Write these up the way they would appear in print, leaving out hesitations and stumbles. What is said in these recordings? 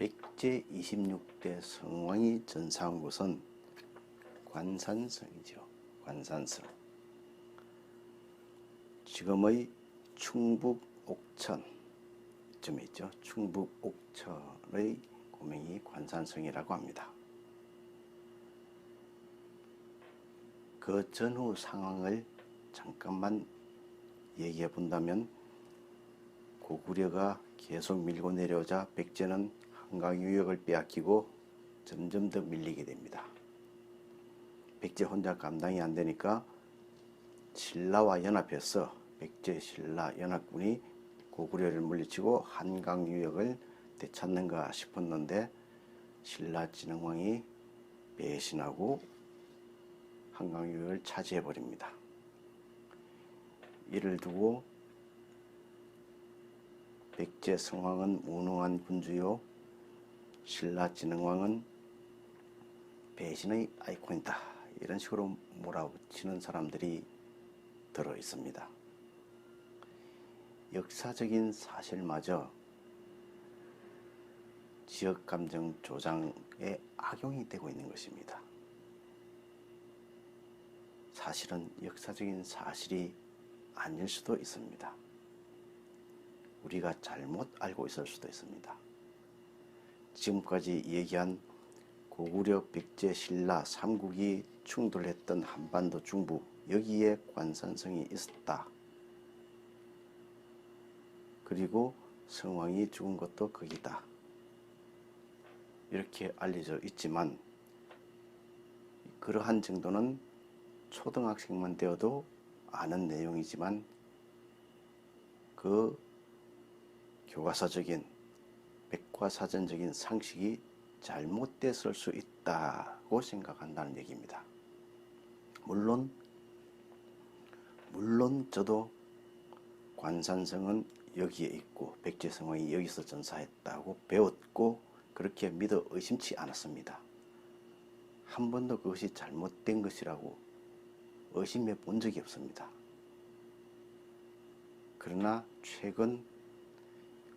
백제 26대 성왕이 전사한 곳은 관산성이죠. 관산성. 지금의 충북 옥천쯤에 있죠. 충북 옥천의 고명이 관산성이라고 합니다. 그 전후 상황을 잠깐만 얘기해 본다면, 고구려가 계속 밀고 내려오자 백제는 한강 유역을 빼앗기고 점점 더 밀리게 됩니다. 백제 혼자 감당이 안 되니까 신라와 연합해서 백제 신라 연합군이 고구려를 물리치고 한강 유역을 되찾는가 싶었는데, 신라 진흥왕이 배신하고 한강 유역을 차지해 버립니다. 이를 두고 백제 성왕은 무능한 군주요, 신라 진흥왕은 배신의 아이콘이다, 이런 식으로 몰아붙이는 사람들이 들어 있습니다. 역사적인 사실마저 지역감정 조장에 악용이 되고 있는 것입니다. 사실은 역사적인 사실이 아닐 수도 있습니다. 우리가 잘못 알고 있을 수도 있습니다. 지금까지 얘기한 고구려, 백제, 신라 3국이 충돌했던 한반도 중부, 여기에 관산성이 있었다. 그리고 성왕이 죽은 것도 거기다. 이렇게 알려져 있지만, 그러한 정도는 초등학생만 되어도 아는 내용이지만, 그 교과서적인 백과사전적인 상식이 잘못됐을 수 있다고 생각한다는 얘기입니다. 물론 저도 관산성은 여기에 있고 백제성왕이 여기서 전사했다고 배웠고 그렇게 믿어 의심치 않았습니다. 한 번도 그것이 잘못된 것이라고 의심해 본 적이 없습니다. 그러나 최근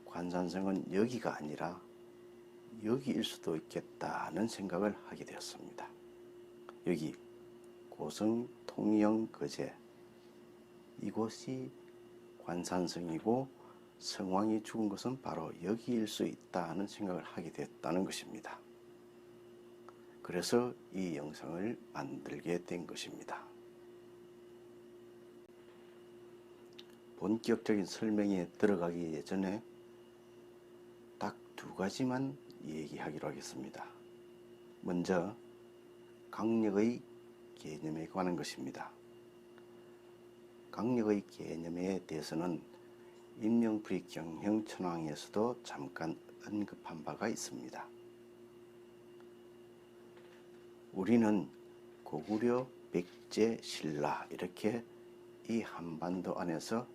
관산성은 여기가 아니라 여기일 수도 있겠다는 생각을 하게 되었습니다. 여기 고성 통영 거제, 이곳이 관산성이고 성왕이 죽은 것은 바로 여기일 수 있다는 생각을 하게 됐다는 것입니다. 그래서 이 영상을 만들게 된 것입니다. 본격적인 설명에 들어가기 전에 딱 두 가지만 얘기하기로 하겠습니다. 먼저 강력의 개념에 관한 것입니다. 강력의 개념에 대해서는 임명풀이 경형천왕에서도 잠깐 언급한 바가 있습니다. 우리는 고구려, 백제, 신라 이렇게 이 한반도 안에서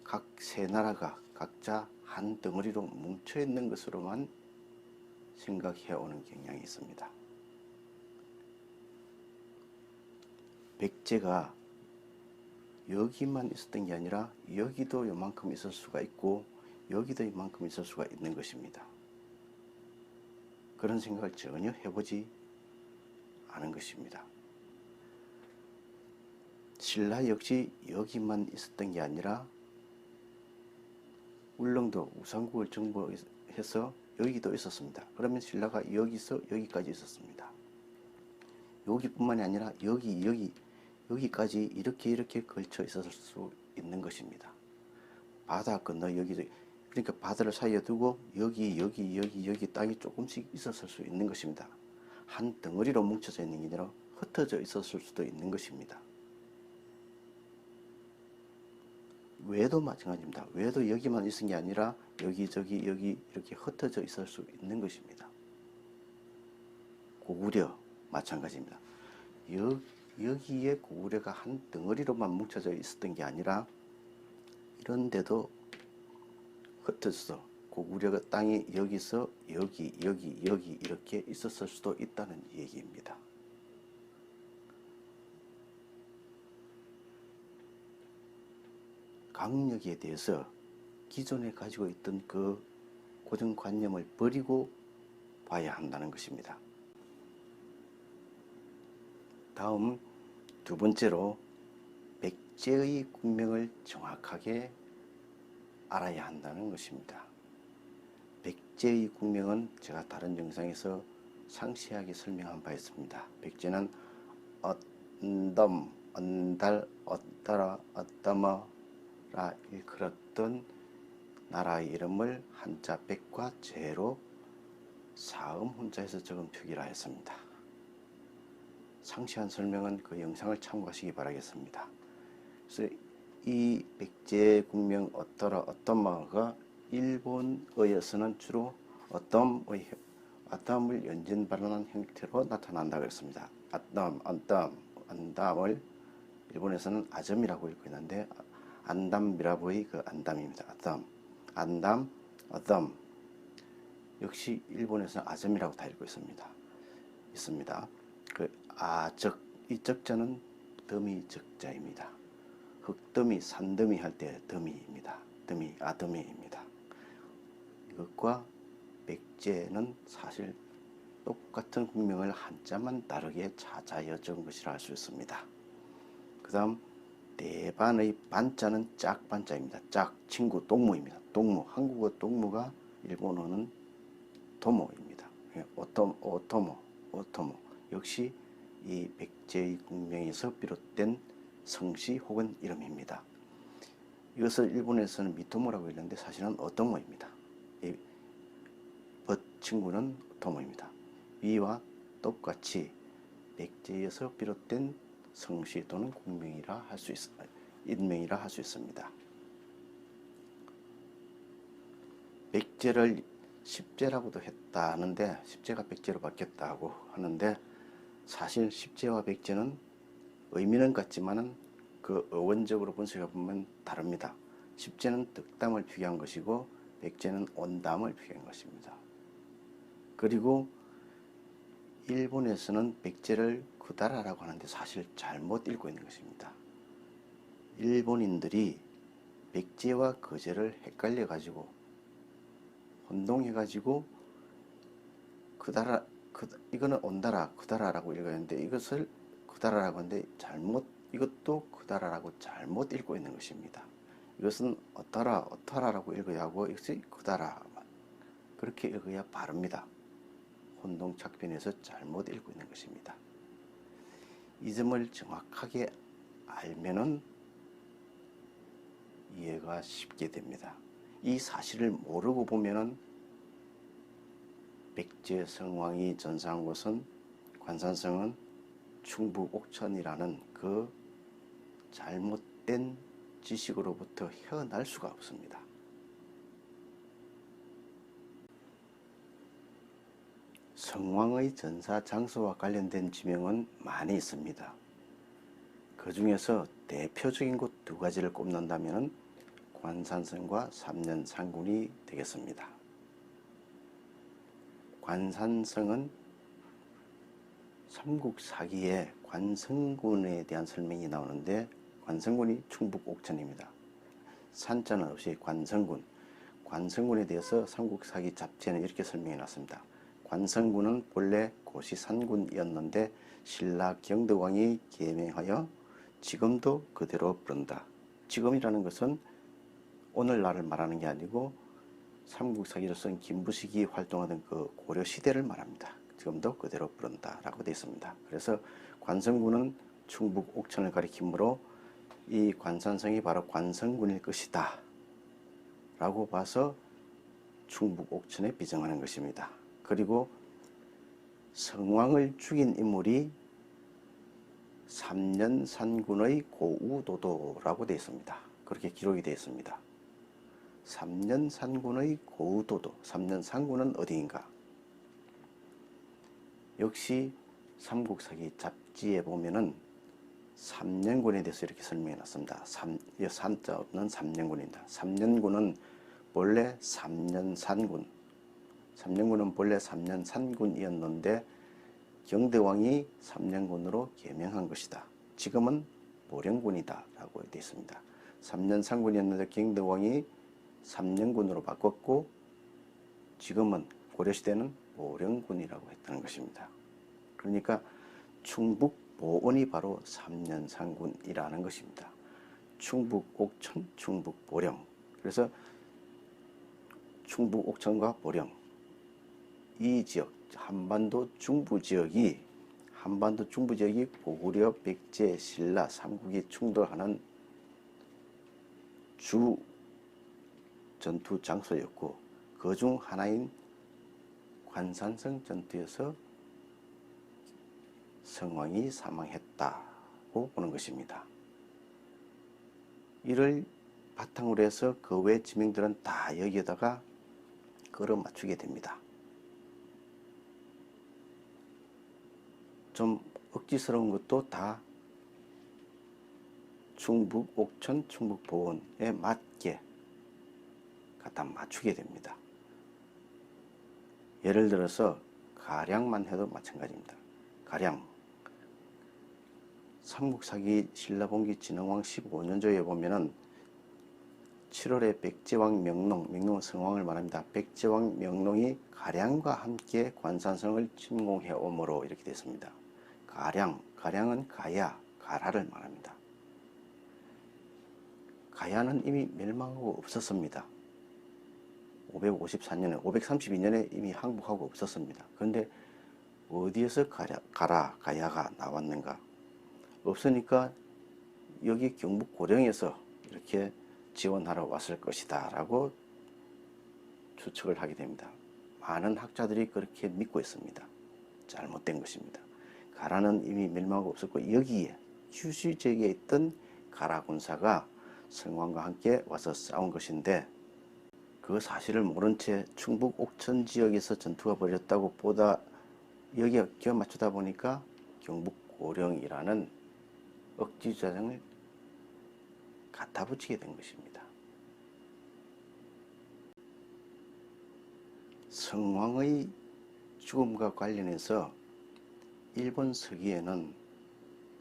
각 세 나라가 각자 한 덩어리로 뭉쳐있는 것으로만 생각해오는 경향이 있습니다. 백제가 여기만 있었던 게 아니라 여기도 요만큼 있을 수가 있고 여기도 이만큼 있을 수가 있는 것입니다. 그런 생각을 전혀 해보지 않은 것입니다. 신라 역시 여기만 있었던 게 아니라 울릉도 우상국을 정복해서 여기도 있었습니다. 그러면 신라가 여기서 여기까지 있었습니다. 여기뿐만이 아니라 여기까지 이렇게 걸쳐 있었을 수 있는 것입니다. 바다 건너 여기도, 그러니까 바다를 사이에 두고 여기 땅이 조금씩 있었을 수 있는 것입니다. 한 덩어리로 뭉쳐져 있는 게 아니라 흩어져 있었을 수도 있는 것입니다. 외도 마찬가지입니다. 외도 여기만 있은 게 아니라 여기 이렇게 흩어져 있을 수 있는 것입니다. 고구려 마찬가지입니다. 여기에 고구려가 한 덩어리로만 뭉쳐져 있었던 게 아니라 이런데도 흩어져서 고구려가 땅이 여기서 여기 이렇게 있었을 수도 있다는 얘기입니다. 강력에 대해서 기존에 가지고 있던 그 고정관념을 버리고 봐야 한다는 것입니다. 다음 두 번째로 백제의 국명을 정확하게 알아야 한다는 것입니다. 백제의 국명은 제가 다른 영상에서 상세하게 설명한 바 있습니다. 백제는 언덤, 언달, 언따라, 언따머라 일컬었던 나라의 이름을 한자 백과 제로 사음 훈자에서 적은 표기라 했습니다. 상세한 설명은 그 영상을 참고하시기 바라겠습니다. 그래서 이 백제 국명 어떠라 어떠마가 일본어에서는 주로 어떤 연전 발언한 형태로 나타난다 그랬습니다. 안담을 일본에서는 아점이라고 읽고 있는데 안담미라보의 그 안담입니다. 안담, 어덤 역시 일본에서는 아점이라고 다 읽고 있습니다. 그 이 적자는 더미 적자입니다. 흙더미, 산더미 할 때 더미입니다. 아더미입니다. 이것과 백제는 사실 똑같은 국명을 한자만 다르게 자자여 적은 것이라 할 수 있습니다. 그 다음 대반의 반자는 짝반자입니다. 짝, 친구, 동무입니다. 동무, 한국어 동무가 일본어는 도모입니다. 오토모 역시 이 백제의 국명에서 비롯된 성씨 혹은 이름입니다. 이것을 일본에서는 미토모라고 읽는데 사실은 오토모입니다. 이 친구는 오토모입니다. 위와 똑같이 백제에서 비롯된 성씨 또는 국명이라 할 수 인명이라 할 수 있습니다. 백제를 십제라고도 했다는데 십제가 백제로 바뀌었다고 하는데 사실 십제와 백제는 의미는 같지만은 그 어원적으로 분석해 보면 다릅니다. 십제는 득담을 표기한 것이고 백제는 온담을 표기한 것입니다. 그리고 일본에서는 백제를 구다라라고 하는데 사실 잘못 읽고 있는 것입니다. 일본인들이 백제와 거제를 헷갈려 가지고 혼동해 가지고 이거는 온다라 구다라라고 읽었는데 이것을 구다라라고 하는데 이것도 구다라라고 잘못 읽고 있는 것입니다. 이것은 어따라라고 읽어야 하고 이것이 구다라 그렇게 읽어야 바릅니다. 혼동착변해서 잘못 읽고 있는 것입니다. 이 점을 정확하게 알면은 이해가 쉽게 됩니다. 이 사실을 모르고 보면은 백제 성왕이 전사한 곳은 관산성은 충북 옥천이라는 그 잘못된 지식으로부터 헤어날 수가 없습니다. 성왕의 전사 장소와 관련된 지명은 많이 있습니다. 그 중에서 대표적인 곳 두 가지를 꼽는다면 관산성과 삼년산군이 되겠습니다. 관산성은 삼국사기에 관성군에 대한 설명이 나오는데 관성군이 충북 옥천입니다. 산자는 없이 관성군에 대해서 삼국사기 잡지에는 이렇게 설명해 놨습니다. 관성군은 본래 고시산군이었는데 신라 경덕왕이 계명하여 지금도 그대로 부른다. 지금이라는 것은 오늘날을 말하는 게 아니고 삼국사기를 쓴 김부식이 활동하던 그 고려 시대를 말합니다. 지금도 그대로 부른다 라고 되어 있습니다. 그래서 관성군은 충북 옥천을 가리키므로 이 관산성이 바로 관성군일 것이다 라고 봐서 충북 옥천에 비정하는 것입니다. 그리고 성왕을 죽인 인물이 삼년산군의 고우도도라고 되어 있습니다. 그렇게 기록이 되어 있습니다. 삼년산군의 고우도도, 삼년산군은 어디인가? 역시 삼국사기 잡지에 보면은 삼년군에 대해서 이렇게 설명해 놨습니다. 산자 없는 삼년군입니다. 삼년군은 본래 삼년산군은 본래 삼년산군이었는데 경대왕이 삼년군으로 개명한 것이다. 지금은 보령군이다 라고 되어 있습니다. 삼년산군이었는데 경대왕이 삼년군으로 바꿨고 지금은 고려시대는 보령군이라고 했다는 것입니다. 그러니까 충북 보은이 바로 삼년산군이라는 것입니다. 충북 옥천, 충북 보령. 그래서 충북 옥천과 보령 이 지역 한반도 중부 지역이 고구려, 백제, 신라 삼국이 충돌하는 주 전투 장소였고 그 중 하나인 관산성 전투에서 성왕이 사망했다고 보는 것입니다. 이를 바탕으로 해서 그 외 지명들은 다 여기에다가 걸어 맞추게 됩니다. 좀 억지스러운 것도 다 충북 옥천, 충북 보은에 맞게 갖다 맞추게 됩니다. 예를 들어서 가량만 해도 마찬가지입니다. 가량 삼국사기 신라봉기 진흥왕 15년조에 보면은 7월에 백제왕 명농은 성왕을 말합니다. 백제왕 명농이 가량과 함께 관산성을 침공해 오므로 이렇게 됐습니다. 가량은 가라를 말합니다. 가야는 이미 멸망하고 없었습니다. 532년에 이미 항복하고 없었습니다. 그런데 어디에서 가야가 나왔는가? 없으니까 여기 경북 고령에서 이렇게 지원하러 왔을 것이다 라고 추측을 하게 됩니다. 많은 학자들이 그렇게 믿고 있습니다. 잘못된 것입니다. 가라는 이미 멸망하고 없었고 여기에 휴시 지역에 있던 가라 군사가 성왕과 함께 와서 싸운 것인데 그 사실을 모른 채 충북 옥천 지역에서 전투가 벌어졌다고 보다 여기에 끼워 맞추다 보니까 경북 고령이라는 억지 주장을 갖다 붙이게 된 것입니다. 성왕의 죽음과 관련해서 일본 서기에는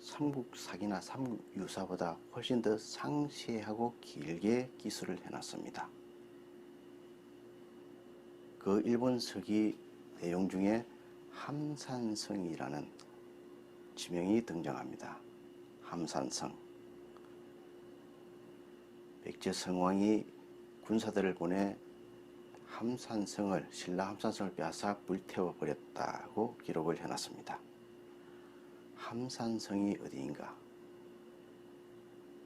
삼국사기나 삼국유사보다 훨씬 더 상세하고 길게 기술을 해놨습니다. 그 일본 서기 내용 중에 함산성이라는 지명이 등장합니다. 함산성. 백제 성왕이 군사들을 보내 신라 함산성을 빼앗아 불태워 버렸다고 기록을 해놨습니다. 함산성이 어디인가?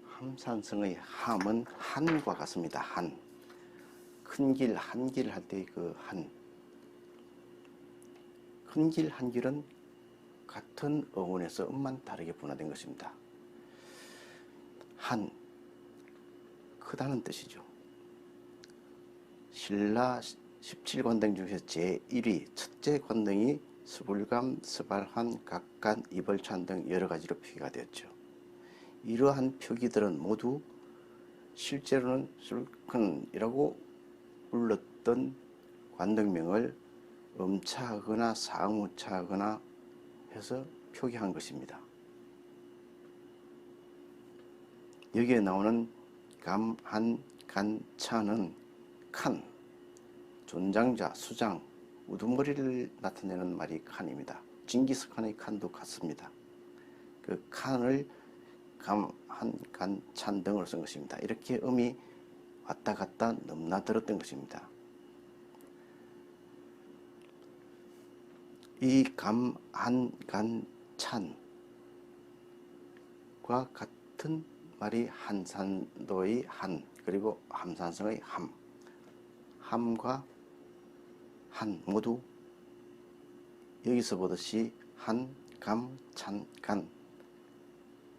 함산성의 함은 한과 같습니다. 한. 큰 길, 한길 할 때 그 한. 큰 길, 한길은 같은 어원에서 음만 다르게 분화된 것입니다. 한, 크다는 뜻이죠. 신라 17관등 중에서 제1위, 첫째 관등이 스불감, 스발환, 각간, 이벌찬 등 여러 가지로 표기가 되었죠. 이러한 표기들은 모두 실제로는 술큰이라고 불렀던 관등명을 음차하거나 사무차하거나 해서 표기한 것입니다. 여기에 나오는 감, 한, 간, 차는 칸, 존장자, 수장, 우두머리를 나타내는 말이 칸입니다. 징기스칸의 칸도 같습니다. 그 칸을 감, 한, 간, 찬 등으로 쓴 것입니다. 이렇게 음이 왔다 갔다 넘나들었던 것입니다. 이 감, 한, 간, 찬과 같은 말이 한산도의 한, 그리고 함산성의 함과 한 모두 여기서 보듯이 한, 감, 찬, 간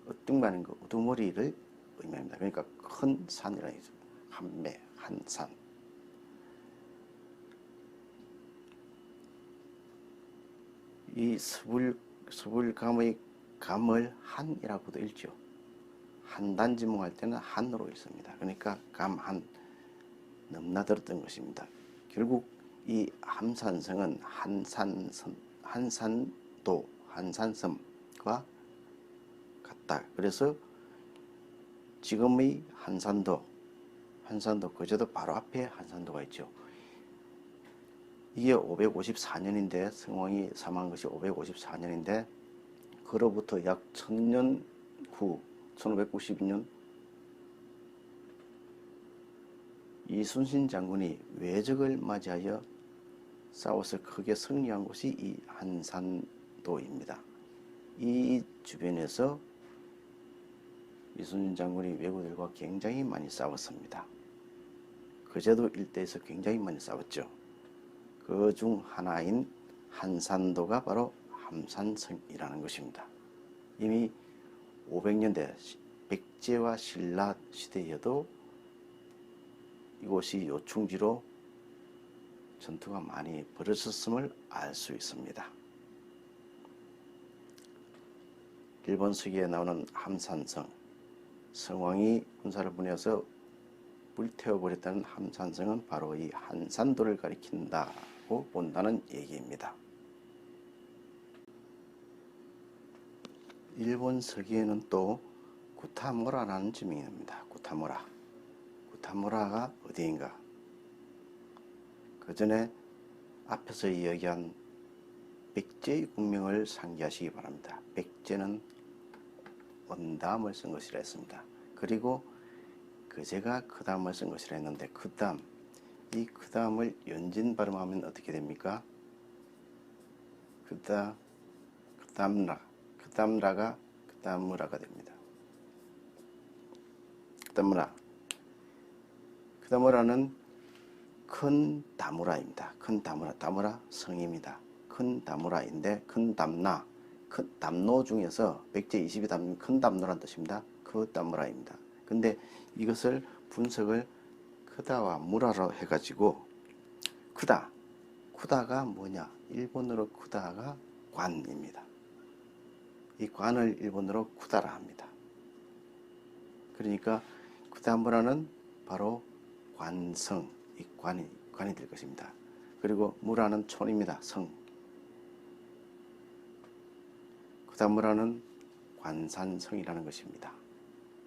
엇등반인 거 우두머리를 의미합니다. 그러니까 큰 산이라는 얘기죠. 한매, 한산. 이 스불감의 감을 한이라고도 읽죠. 한단지몽할 때는 한으로 읽습니다. 그러니까 감한, 넘나들었던 것입니다. 결국 이 함산성은 한산도, 한산섬과 같다. 그래서 지금의 한산도 거제도 바로 앞에 한산도가 있죠. 이게 554년인데 성왕이 사망한 것이 554년인데 그로부터 약 1000년 후 1592년 이순신 장군이 외적을 맞이하여 싸워서 크게 승리한 곳이 이 한산도입니다. 이 주변에서 이순신 장군이 왜구들과 굉장히 많이 싸웠습니다. 거제도 일대에서 굉장히 많이 싸웠죠. 그 중 하나인 한산도가 바로 함산성이라는 것입니다. 이미 500년대 백제와 신라 시대에도 이곳이 요충지로 전투가 많이 벌어졌음을 알 수 있습니다. 일본 서기에 나오는 함산성, 성왕이 군사를 보내서 불태워버렸다는 함산성은 바로 이 한산도를 가리킨다고 본다는 얘기입니다. 일본 서기에는 또 구타모라라는 지명이 납니다. 구타모라가 어디인가? 그 전에 앞에서 이야기한 백제의 국명을 상기하시기 바랍니다. 백제는 원담을 쓴 것이라 했습니다. 그리고 거제가 그다음을 쓴 것이라 했는데 그다음, 이 그다음을 연진 발음하면 어떻게 됩니까? 그다음라가 그다음무라가 됩니다. 그다음무라는 큰 다무라입니다. 큰 다무라 성입니다. 큰 다무라인데 큰 담나, 큰 담노 중에서 백제 20이 담는 큰 담노란 뜻입니다. 그 다무라입니다. 근데 이것을 분석을 크다와 무라로 해가지고 쿠다가 뭐냐? 일본어로 쿠다가 관입니다. 이 관을 일본어로 쿠다라 합니다. 그러니까 쿠다무라는 바로 관성, 이 관이 될 것입니다. 그리고 무라는 촌입니다. 성. 쿠다무라는 관산성이라는 것입니다.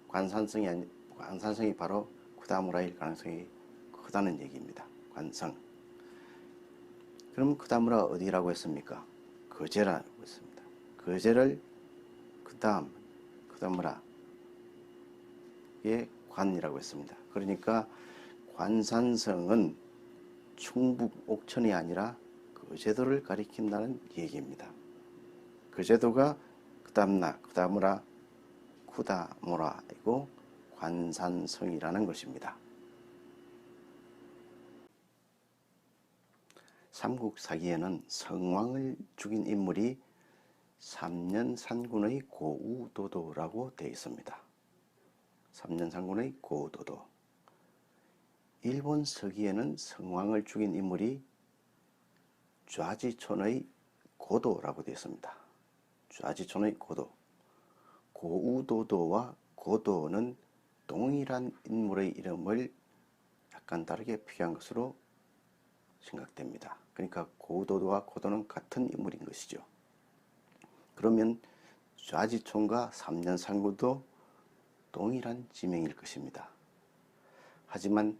관산성이 바로 쿠다무라일 가능성이 크다는 얘기입니다. 관성. 그럼 쿠다무라가 어디라고 했습니까? 거제라고 했습니다. 거제를 쿠다무라의 관이라고 했습니다. 그러니까 관산성은 충북 옥천이 아니라 거제도를 가리킨다는 얘기입니다. 거제도가 쿠다무라, 쿠다모라이고 관산성이라는 것입니다. 삼국사기에는 성왕을 죽인 인물이 삼년산군의 고우도도라고 되어 있습니다. 삼년산군의 고우도도. 일본 서기에는 성왕을 죽인 인물이 좌지촌의 고도라고 되어 있습니다. 좌지촌의 고도. 고우도도와 고도는 동일한 인물의 이름을 약간 다르게 표기한 것으로 생각됩니다. 그러니까 고우도도와 고도는 같은 인물인 것이죠. 그러면 좌지촌과 삼년산군도 동일한 지명일 것입니다. 하지만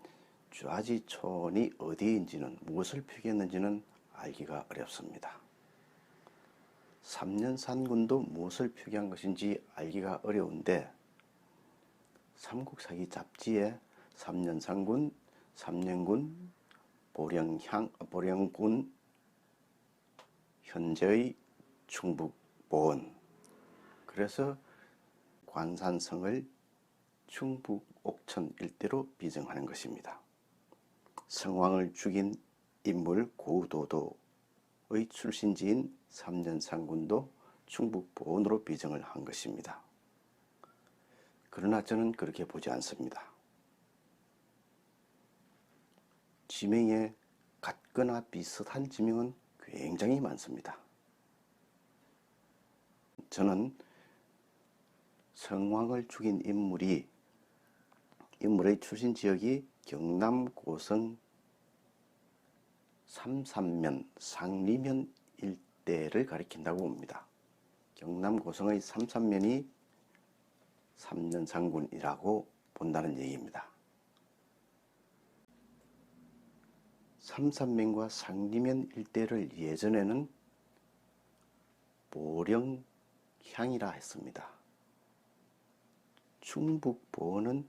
좌지촌이 어디인지는, 무엇을 표기했는지는 알기가 어렵습니다. 삼년산군도 무엇을 표기한 것인지 알기가 어려운데 삼국사기 잡지에 삼년산군, 삼년군, 보령군, 현재의 충북보원, 그래서 관산성을 충북 옥천 일대로 비정하는 것입니다. 성왕을 죽인 인물 고우도도의 출신지인 삼년산군도 충북보원으로 비정을 한 것입니다. 그러나 저는 그렇게 보지 않습니다. 지명에 같거나 비슷한 지명은 굉장히 많습니다. 저는 성왕을 죽인 인물의 출신 지역이 경남 고성 삼산면, 상리면 일대를 가리킨다고 봅니다. 경남 고성의 삼산면이 삼년산군이라고 본다는 얘기입니다. 삼산면과 상리면 일대를 예전에는 보령향이라 했습니다. 충북 보은은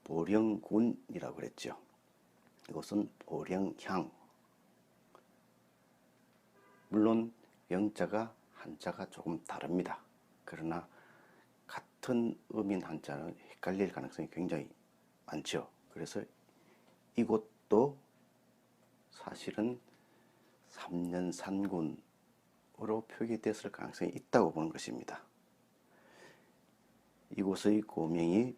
보령군이라고 그랬죠. 이것은 보령향. 물론 영자가 한자가 조금 다릅니다. 그러나 같은 음인 한자는 헷갈릴 가능성이 굉장히 많죠. 그래서 이곳도 사실은 삼년산군으로 표기됐을 가능성이 있다고 보는 것입니다. 이곳의 고명이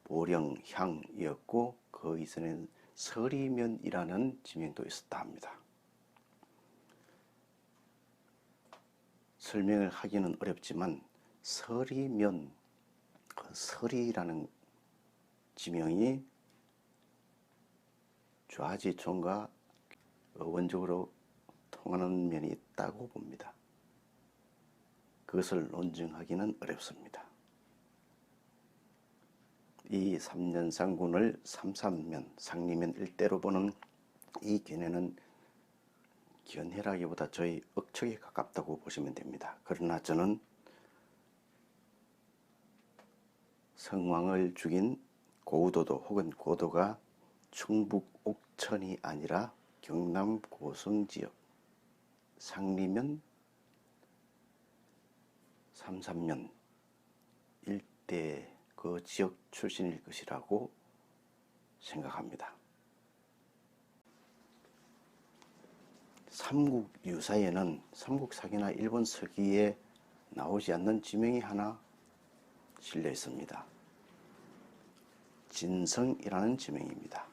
보령향이었고 그 이전에는 서리면이라는 지명도 있었다 합니다. 설명을 하기는 어렵지만 서리면, 그 서리라는 지명이 좌지총과 어원적으로 통하는 면이 있다고 봅니다. 그것을 논증하기는 어렵습니다. 이 삼년산군을 삼산면, 상리면 일대로 보는 이 견해는 견해라기보다 저희 억측에 가깝다고 보시면 됩니다. 그러나 저는 성왕을 죽인 고우도도 혹은 고도가 충북 옥천이 아니라 경남 고성지역 상리면, 삼산면 일대 그 지역 출신일 것이라고 생각합니다. 삼국유사에는 삼국사기나 일본 서기에 나오지 않는 지명이 하나 실려 있습니다. 진성이라는 지명입니다.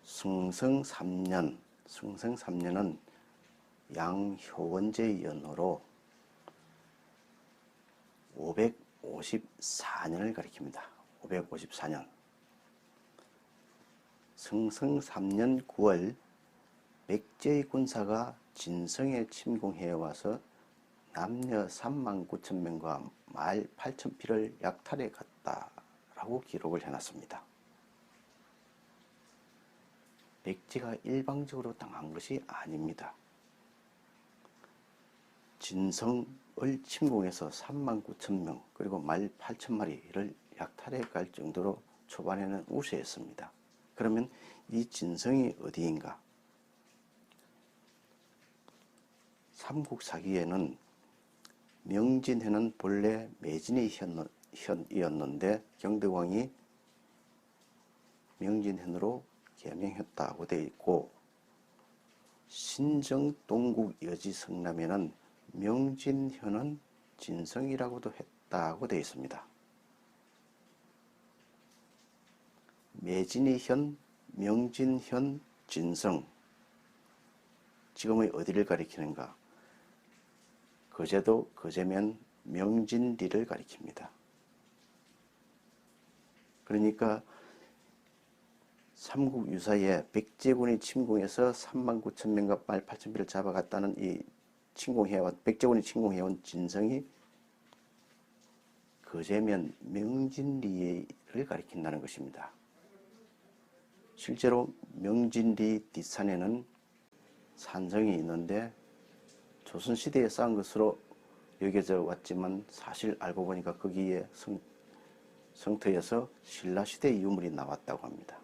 승성 3년, 승성 3년은 양효원제 연호로 554년을 가리킵니다. 554년. 승성 3년 9월 백제의 군사가 진성에 침공해 와서 남녀 39,000명과 말 8,000피를 약탈해 갔다라고 기록을 해놨습니다. 백제가 일방적으로 당한 것이 아닙니다. 진성을 침공해서 39,000명 그리고 말 8,000마리를 약탈해 갈 정도로 초반에는 우세했습니다. 그러면 이 진성이 어디인가? 삼국사기에는 명진해는 본래 매진의 현이었는데 경덕왕이 명진현으로 개명했다고 되어 있고, 신정동국여지성남에는 명진현은 진성이라고도 했다고 되어 있습니다. 매진의 현, 명진현, 진성. 지금의 어디를 가리키는가? 거제도, 거제면 명진리를 가리킵니다. 그러니까 삼국유사에 백제군이 침공해서 39,000명과 말 8,000비를 잡아갔다는 이 백제군이 침공해온 진성이 거제면 명진리를 가리킨다는 것입니다. 실제로 명진리 뒷산에는 산성이 있는데 조선시대에 쌓은 것으로 여겨져 왔지만 사실 알고 보니까 거기에 성터에서 신라시대 유물이 나왔다고 합니다.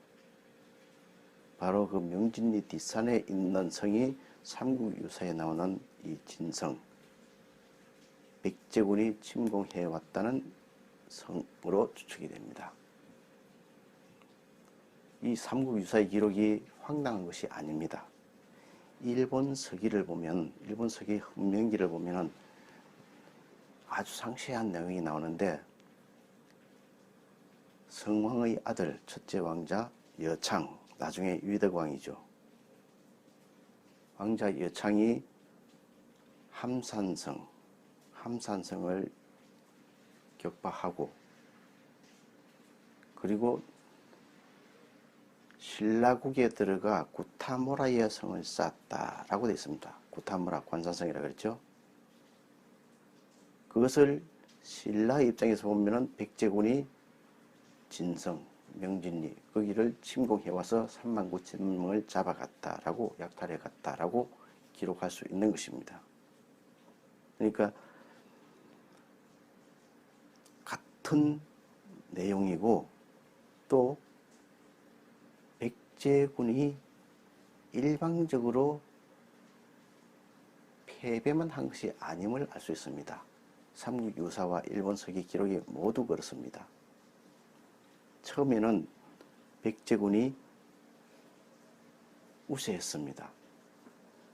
바로 그 명진리 뒷산에 있는 성이 삼국유사에 나오는 이 진성, 백제군이 침공해 왔다는 성으로 추측이 됩니다. 이 삼국유사의 기록이 황당한 것이 아닙니다. 일본 서기를 보면, 일본 서기 훈명기를 보면은 아주 상세한 내용이 나오는데, 성왕의 아들 첫째 왕자 여창, 나중에 위덕왕이죠. 왕자 여창이 함산성을 격파하고, 그리고 신라국에 들어가 구타모라야 성을 쌓았다라고 되어 있습니다. 구타모라 관산성이라고 그랬죠. 그것을 신라 입장에서 보면은 백제군이 진성, 명진리 거기를 침공해와서 3만 9천 명을 잡아갔다라고 약탈해갔다라고 기록할 수 있는 것입니다. 그러니까 같은 내용이고 또 백제군이 일방적으로 패배만 한 것이 아님을 알 수 있습니다. 삼국유사와 일본 서기 기록이 모두 그렇습니다. 처음에는 백제군이 우세했습니다.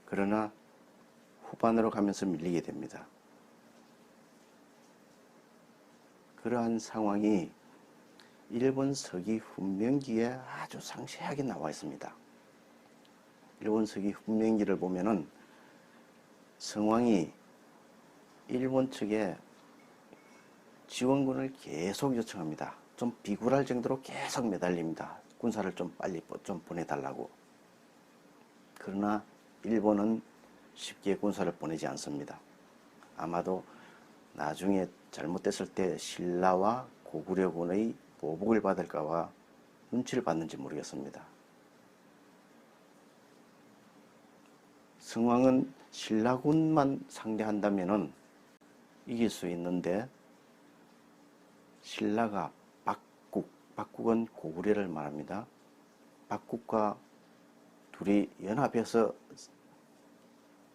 그러나 후반으로 가면서 밀리게 됩니다. 그러한 상황이 일본 서기 훈명기에 아주 상세하게 나와 있습니다. 일본 서기 훈명기를 보면은 성왕이 일본 측에 지원군을 계속 요청합니다. 좀 비굴할 정도로 계속 매달립니다. 군사를 좀 빨리 좀 보내달라고. 그러나 일본은 쉽게 군사를 보내지 않습니다. 아마도 나중에 잘못됐을 때 신라와 고구려군의 보복을 받을까봐 눈치를 봤는지 모르겠습니다. 성왕은 신라군만 상대한다면은 이길 수 있는데 신라가 박국은 고구려를 말합니다. 박국과 둘이 연합해서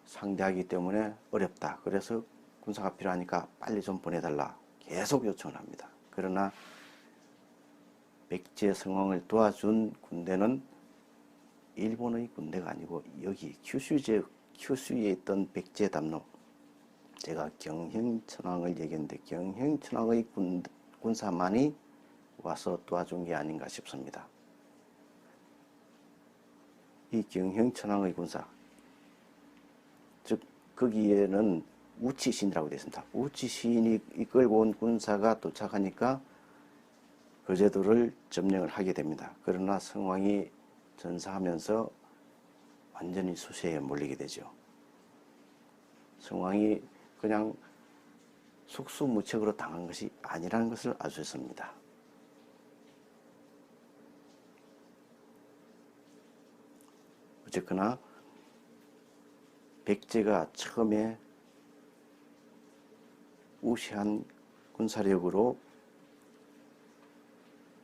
상대하기 때문에 어렵다. 그래서 군사가 필요하니까 빨리 좀 보내달라. 계속 요청을 합니다. 그러나 백제 성왕을 도와준 군대는 일본의 군대가 아니고 여기 큐슈에 있던 백제 담로, 제가 경형천왕을 얘기했는데 경형천왕의 군사만이 와서 도와준 게 아닌가 싶습니다. 이 경형천왕의 군사, 즉 거기에는 우치신이라고 되어 있습니다. 우치신이 이끌고 온 군사가 도착하니까 거제도를 점령을 하게 됩니다. 그러나 성왕이 전사하면서 완전히 수세에 몰리게 되죠. 성왕이 그냥 속수무책으로 당한 것이 아니라는 것을 알 수 있습니다. 어쨌거나 백제가 처음에 우세한 군사력으로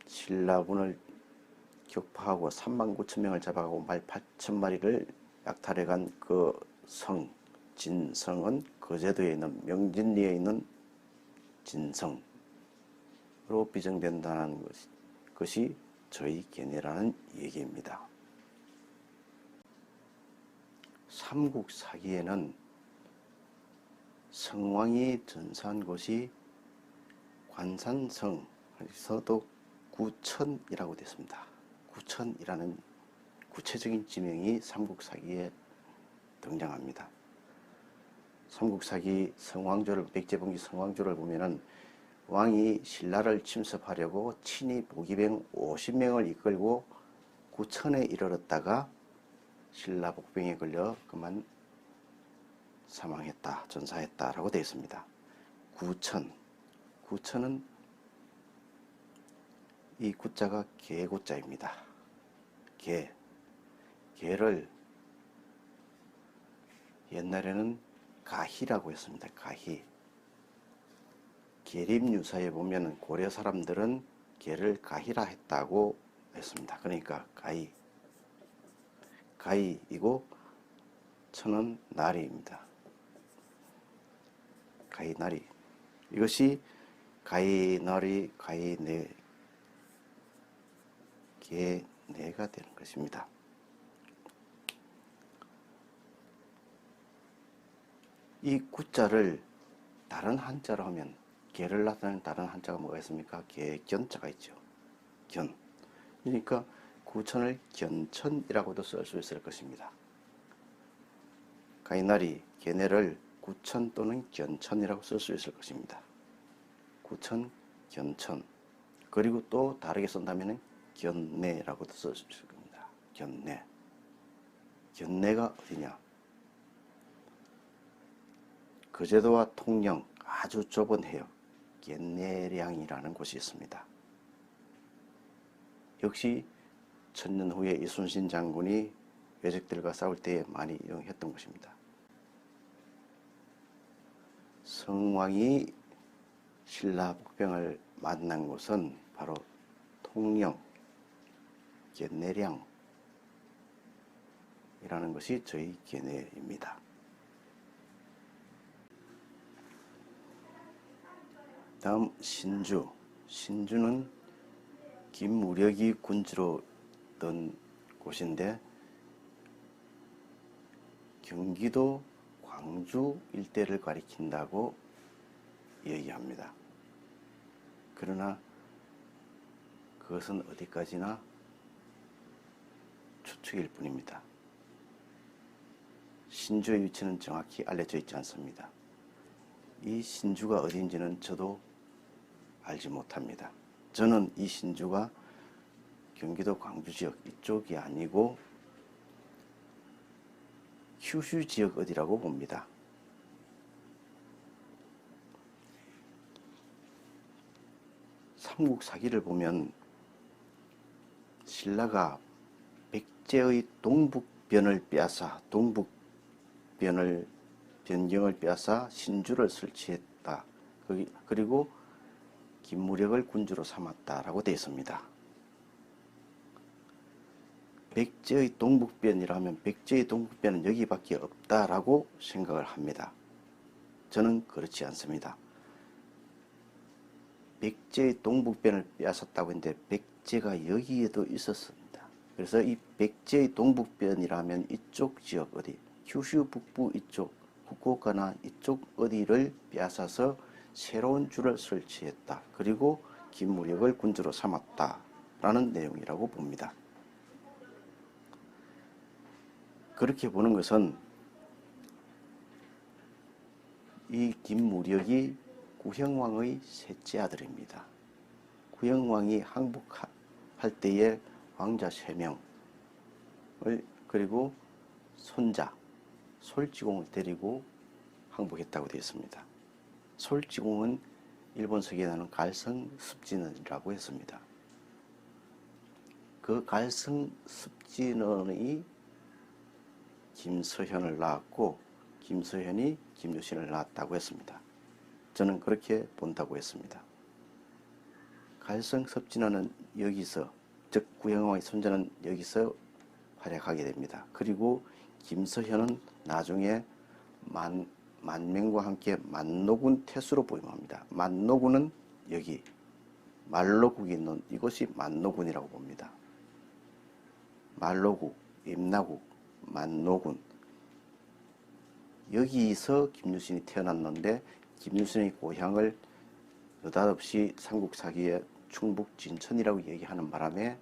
신라군을 격파하고 3만 9천 명을 잡아가고 말 8천 마리를 약탈해간 그 성, 진성은 거제도에 있는 명진리에 있는 진성으로 비정된다는 것이 저희 견해라는 얘기입니다. 삼국사기에는 성왕이 전사한 곳이 관산성에서도 구천이라고 되어 있습니다. 구천이라는 구체적인 지명이 삼국사기에 등장합니다. 삼국사기 성왕조를, 백제봉기 성왕조를 보면은 왕이 신라를 침섭하려고 친히 보기병 50명을 이끌고 구천에 이르렀다가 신라 복병에 걸려 그만 사망했다, 전사했다라고 되어 있습니다. 구천은 이 구자가 개구자입니다. 개를 옛날에는 가희라고 했습니다. 가희. 계림유사에 보면 고려 사람들은 개를 가희라 했다고 했습니다. 그러니까 가희이고 천은 나리입니다. 가희나리. 이것이 가희나리, 가희네, 개네가 되는 것입니다. 이 구자를 다른 한자로 하면, 개를 나타내는 다른 한자가 뭐가 있습니까? 개견자가 있죠. 견. 그러니까 구천을 견천이라고도 쓸 수 있을 것입니다. 가이나리, 개네를 구천 또는 견천이라고 쓸 수 있을 것입니다. 구천, 견천. 그리고 또 다르게 쓴다면 견내라고도 쓸 수 있을 겁니다. 견내. 견내가 어디냐? 거제도와 통영 아주 좁은 해역 견내량이라는 곳이 있습니다. 역시 천년 후에 이순신 장군이 외적들과 싸울 때에 많이 이용했던 것입니다. 성왕이 신라 복병을 만난 곳은 바로 통영, 견내량이라는 것이 저희 견해입니다. 다음 신주. 신주는 김무력이 군주로 던 곳인데 경기도 광주 일대를 가리킨다고 얘기합니다. 그러나 그것은 어디까지나 추측일 뿐입니다. 신주의 위치는 정확히 알려져 있지 않습니다. 이 신주가 어딘지는 저도 알지 못합니다. 저는 이 신주가 경기도 광주 지역 이쪽이 아니고 kyushu 지역 어디라고 봅니다. 삼국사기를 보면 신라가 백제의 동북변을 빼앗아 변경을 빼앗아 신주를 설치했다. 그리고 김무력을 군주로 삼았다라고 되어 있습니다. 백제의 동북변이라면 백제의 동북변은 여기밖에 없다라고 생각을 합니다. 저는 그렇지 않습니다. 백제의 동북변을 빼앗았다고 했는데 백제가 여기에도 있었습니다. 그래서 이 백제의 동북변이라면 이쪽 지역 어디, kyushu 북부 이쪽, 후쿠오카나 이쪽 어디를 빼앗아서 새로운 주를 설치했다. 그리고 김무력을 군주로 삼았다라는 내용이라고 봅니다. 그렇게 보는 것은 이 김무력이 구형왕의 셋째 아들입니다. 구형왕이 항복할 때에 왕자 3명을 그리고 손자 솔지공을 데리고 항복했다고 되어 있습니다. 솔지공은 일본 서기에는 갈성습진원이라고 했습니다. 그 갈성습진원이 김서현을 낳았고 김서현이 김유신을 낳았다고 했습니다. 저는 그렇게 본다고 했습니다. 갈성섭진원은 여기서, 즉 구형왕의 손자는 여기서 활약하게 됩니다. 그리고 김서현은 나중에 만명과 함께 만노군 태수로 부임합니다. 만노군은 여기 말로국이 있는 이곳이 만노군이라고 봅니다. 말로국, 임나국, 만노군, 여기서 김유신이 태어났는데 김유신의 고향을 느닷없이 삼국사기에 충북 진천이라고 얘기하는 바람에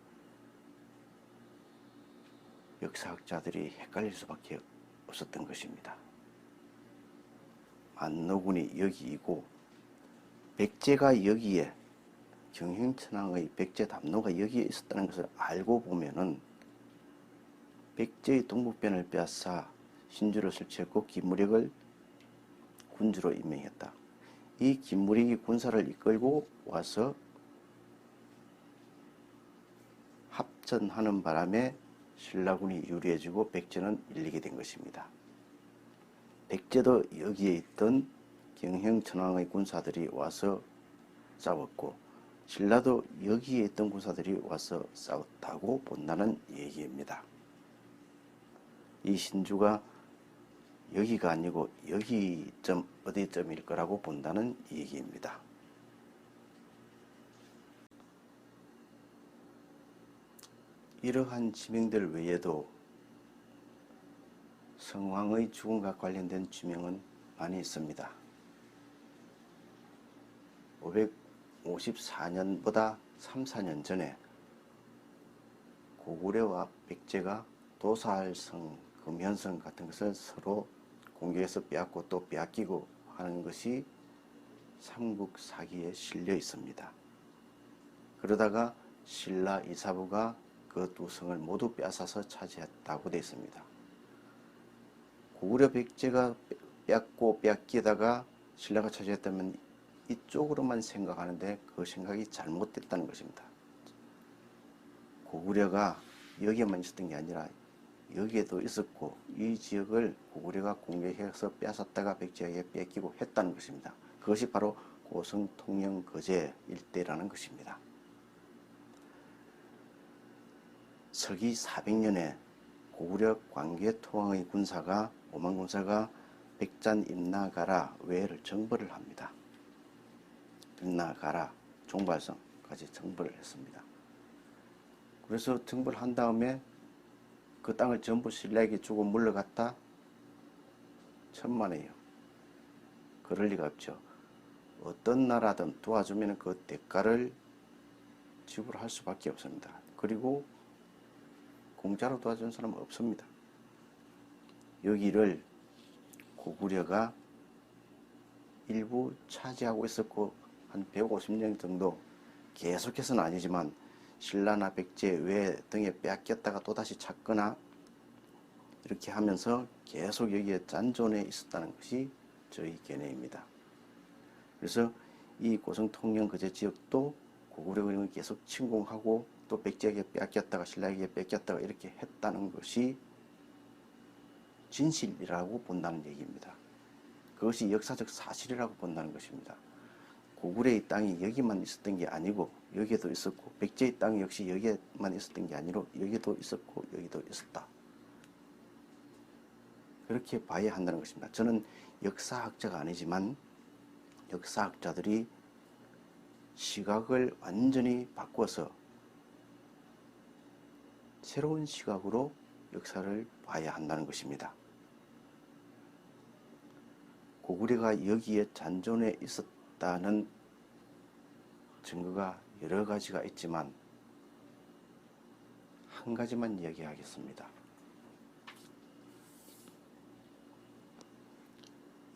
역사학자들이 헷갈릴 수밖에 없었던 것입니다. 만노군이 여기이고 백제가 여기에, 경행천왕의 백제 담노가 여기에 있었다는 것을 알고 보면은 백제의 동북변을 빼앗아 신주를 설치했고 김무력을 군주로 임명했다. 이 김무력이 군사를 이끌고 와서 합전하는 바람에 신라군이 유리해지고 백제는 밀리게 된 것입니다. 백제도 여기에 있던 경형천왕의 군사들이 와서 싸웠고 신라도 여기에 있던 군사들이 와서 싸웠다고 본다는 얘기입니다. 이 신주가 여기가 아니고 여기점 어디점일 거라고 본다는 얘기입니다. 이러한 지명들 외에도 성왕의 죽음과 관련된 지명은 많이 있습니다. 554년보다 3, 4년 전에 고구려와 백제가 도살성, 금현성 같은 것을 서로 공격해서 빼앗고 또 빼앗기고 하는 것이 삼국사기에 실려 있습니다. 그러다가 신라 이사부가 그 두 성을 모두 빼앗아서 차지했다고 되어 있습니다. 고구려 백제가 빼앗고 빼앗기다가 신라가 차지했다면 이쪽으로만 생각하는데 그 생각이 잘못됐다는 것입니다. 고구려가 여기에만 있었던 게 아니라 여기에도 있었고 이 지역을 고구려가 공격해서 빼앗았다가 백제에게 뺏기고 했다는 것입니다. 그것이 바로 고성 통영 거제 일대라는 것입니다. 서기 400년에 고구려 광개 토왕의 군사가 오만 군사가 백잔 임나가라 외를 정벌을 합니다. 임나가라 종발성까지 정벌을 했습니다. 그래서 정벌한 다음에 그 땅을 전부 신라에게 주고 물러갔다? 천만에요. 그럴 리가 없죠. 어떤 나라든 도와주면 그 대가를 지불할 수밖에 없습니다. 그리고 공짜로 도와주는 사람은 없습니다. 여기를 고구려가 일부 차지하고 있었고 한 150년 정도 계속해서는 아니지만 신라나 백제 외 등에 빼앗겼다가 또다시 찾거나 이렇게 하면서 계속 여기에 잔존해 있었다는 것이 저희 견해입니다. 그래서 이 고성 통영 거제 지역도 고구려군이 계속 침공하고 또 백제에게 빼앗겼다가 신라에게 뺏겼다가 이렇게 했다는 것이 진실이라고 본다는 얘기입니다. 그것이 역사적 사실이라고 본다는 것입니다. 고구려의 땅이 여기만 있었던 게 아니고 여기에도 있었고 백제의 땅이 역시 여기에만 있었던 게 아니고 여기도 있었고 여기도 있었다. 그렇게 봐야 한다는 것입니다. 저는 역사학자가 아니지만 역사학자들이 시각을 완전히 바꿔서 새로운 시각으로 역사를 봐야 한다는 것입니다. 고구려가 여기에 잔존해 있었다는 증거가 여러 가지가 있지만 한 가지만 이야기하겠습니다.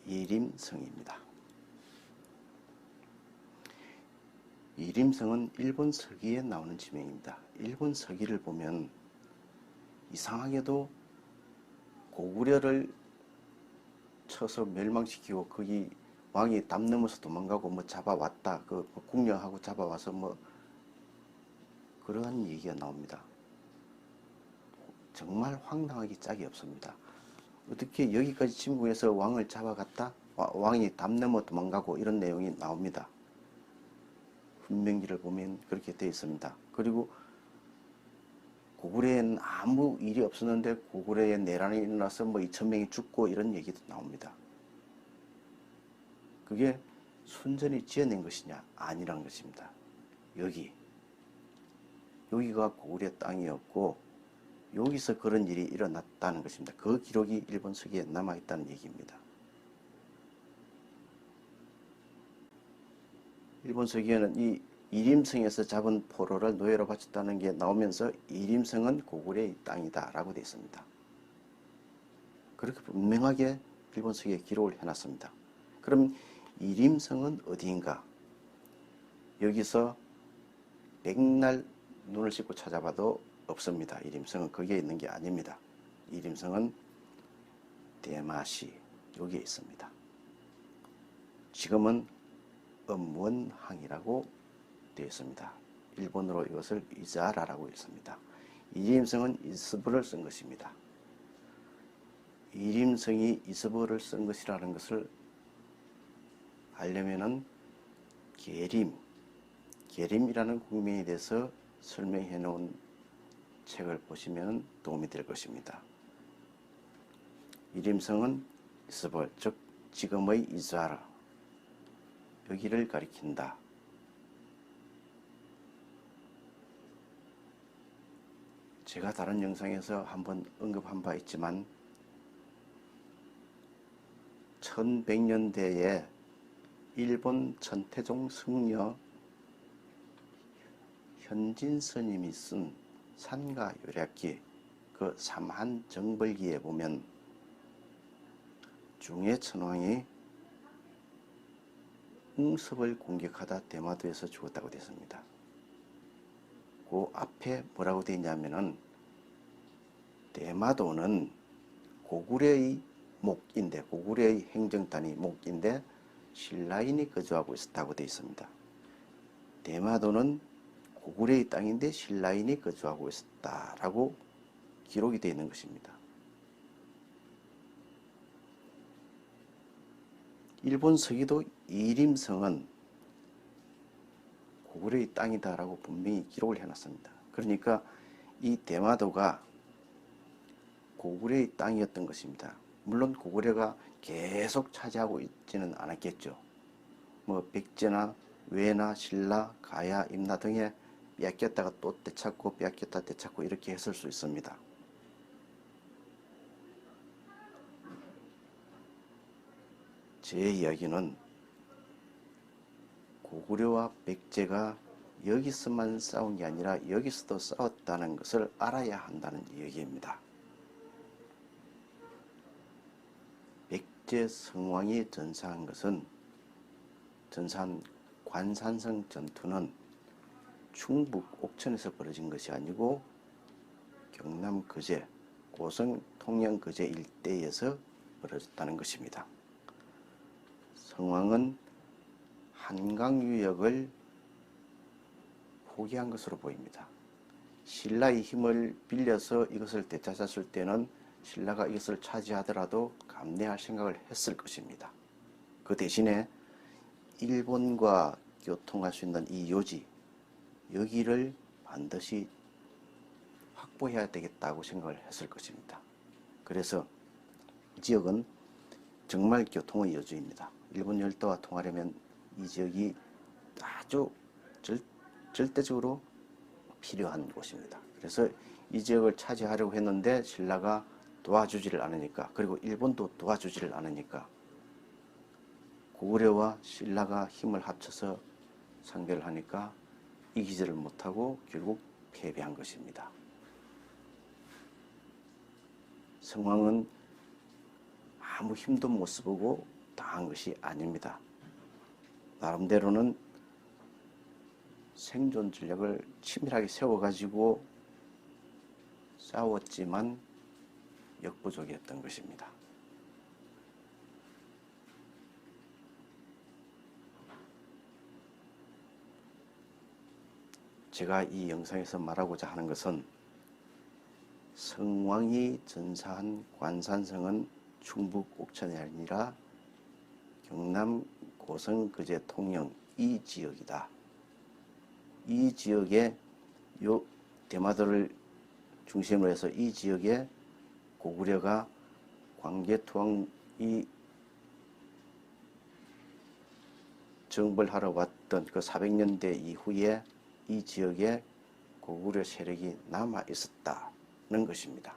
이림성입니다. 이림성은 일본 서기에 나오는 지명입니다. 일본 서기를 보면 이상하게도 고구려를 쳐서 멸망시키고 거기 왕이 담 넘어서 도망가고 뭐 잡아왔다. 그 국령하고 잡아와서 뭐 그러한 얘기가 나옵니다. 정말 황당하기 짝이 없습니다. 어떻게 여기까지 침공해서 왕을 잡아갔다? 왕이 담 넘어 도망가고 이런 내용이 나옵니다. 훈명기를 보면 그렇게 되어 있습니다. 그리고 고구려에는 아무 일이 없었는데 고구려에 내란이 일어나서 뭐 2,000명이 죽고 이런 얘기도 나옵니다. 그게 순전히 지어낸 것이냐? 아니라는 것입니다. 여기가 고구려 땅이었고 여기서 그런 일이 일어났다는 것입니다. 그 기록이 일본 서기에 남아있다는 얘기입니다. 일본 서기에는 이 이림성에서 잡은 포로를 노예로 바쳤다는 게 나오면서 이림성은 고구려의 땅이다 라고 되어 있습니다. 그렇게 분명하게 일본 서기에 기록을 해놨습니다. 그럼 이림성은 어디인가? 여기서 백날 눈을 씻고 찾아봐도 없습니다. 이림성은 거기에 있는 게 아닙니다. 이림성은 대마시 여기에 있습니다. 지금은 음원항이라고 되어 있습니다. 일본어로 이것을 이자라라고 읽습니다. 이림성은 이스브를 쓴 것입니다. 이림성이 이스브를 쓴 것이라는 것을 알려면은 계림이라는 국명에 대해서 설명해 놓은 책을 보시면 도움이 될 것입니다. 이림성은 이스벌, 즉 지금의 이즈와르 여기를 가리킨다. 제가 다른 영상에서 한번 언급한 바 있지만 1100년대에 일본 천태종 승려 현진 스님이 쓴 산가 요략기 그 삼한 정벌기에 보면 중해천왕이 웅섭을 공격하다 대마도에서 죽었다고 되어 있습니다. 그 앞에 뭐라고 되어 있냐면은 대마도는 고구려의 목인데 고구려의 행정단위 목인데 신라인이 거주하고 있었다고 되어 있습니다. 대마도는 고구려의 땅인데 신라인이 거주하고 있었다라고 기록이 되어 있는 것입니다. 일본 서기도 이림성은 고구려의 땅이다라고 분명히 기록을 해놨습니다. 그러니까 이 대마도가 고구려의 땅이었던 것입니다. 물론 고구려가 계속 차지하고 있지는 않았겠죠. 뭐 백제나 외나 신라, 가야, 임나 등에 빼앗겼다가 또 되찾고 빼앗겼다 되찾고 이렇게 했을 수 있습니다. 제 이야기는 고구려와 백제가 여기서만 싸운 게 아니라 여기서도 싸웠다는 것을 알아야 한다는 얘기입니다. 백제 성왕이 전사한 관산성 전투는 충북 옥천에서 벌어진 것이 아니고 경남 거제, 고성 통영 거제 일대에서 벌어졌다는 것입니다. 성왕은 한강 유역을 포기한 것으로 보입니다. 신라의 힘을 빌려서 이것을 되찾았을 때는 신라가 이것을 차지하더라도 감내할 생각을 했을 것입니다. 그 대신에 일본과 교통할 수 있는 이 요지, 여기를 반드시 확보해야 되겠다고 생각을 했을 것입니다. 그래서 이 지역은 정말 교통의 여주입니다. 일본 열도와 통하려면 이 지역이 아주 절대적으로 필요한 곳입니다. 그래서 이 지역을 차지하려고 했는데 신라가 도와주지를 않으니까, 그리고 일본도 도와주지를 않으니까 고구려와 신라가 힘을 합쳐서 상대를 하니까 이기지를 못하고 결국 패배한 것입니다. 성왕은 아무 힘도 못 써보고 당한 것이 아닙니다. 나름대로는 생존 전략을 치밀하게 세워가지고 싸웠지만 역부족이었던 것입니다. 제가 이 영상에서 말하고자 하는 것은 성왕이 전사한 관산성은 충북 옥천이 아니라 경남 고성 거제 통영 이 지역이다. 이 지역에 대마도를 중심으로 해서 이 지역에 고구려가 광개토왕이 정벌하러 왔던 그 400년대 이후에 이 지역에 고구려 세력이 남아 있었다는 것입니다.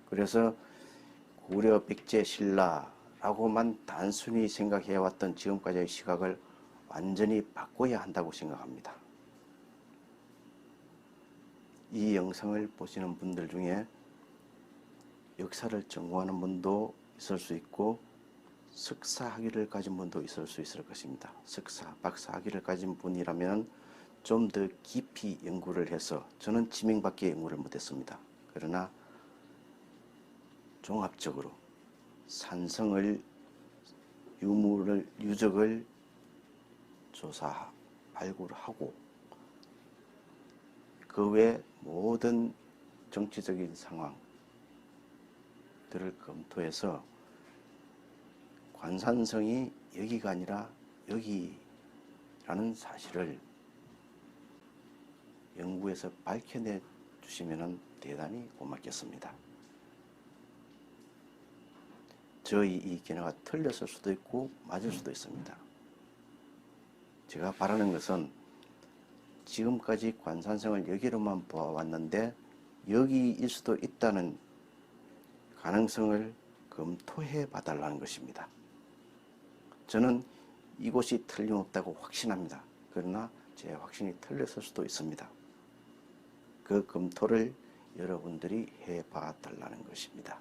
그래서 고구려, 백제, 신라라고만 단순히 생각해왔던 지금까지의 시각을 완전히 바꿔야 한다고 생각합니다. 이 영상을 보시는 분들 중에 역사를 전공하는 분도 있을 수 있고 석사 학위를 가진 분도 있을 수 있을 것입니다. 석사, 박사 학위를 가진 분이라면 좀 더 깊이 연구를 해서, 저는 지명밖에 연구를 못했습니다. 그러나 종합적으로 산성을, 유적을 조사, 발굴하고 그 외 모든 정치적인 상황들을 검토해서 관산성이 여기가 아니라 여기라는 사실을 연구해서 밝혀내 주시면 대단히 고맙겠습니다. 저희 이 견해가 틀렸을 수도 있고 맞을 수도 있습니다. 제가 바라는 것은 지금까지 관산성을 여기로만 보아왔는데 여기일 수도 있다는 가능성을 검토해 봐달라는 것입니다. 저는 이곳이 틀림없다고 확신합니다. 그러나 제 확신이 틀렸을 수도 있습니다. 그 검토를 여러분들이 해 봐달라는 것입니다.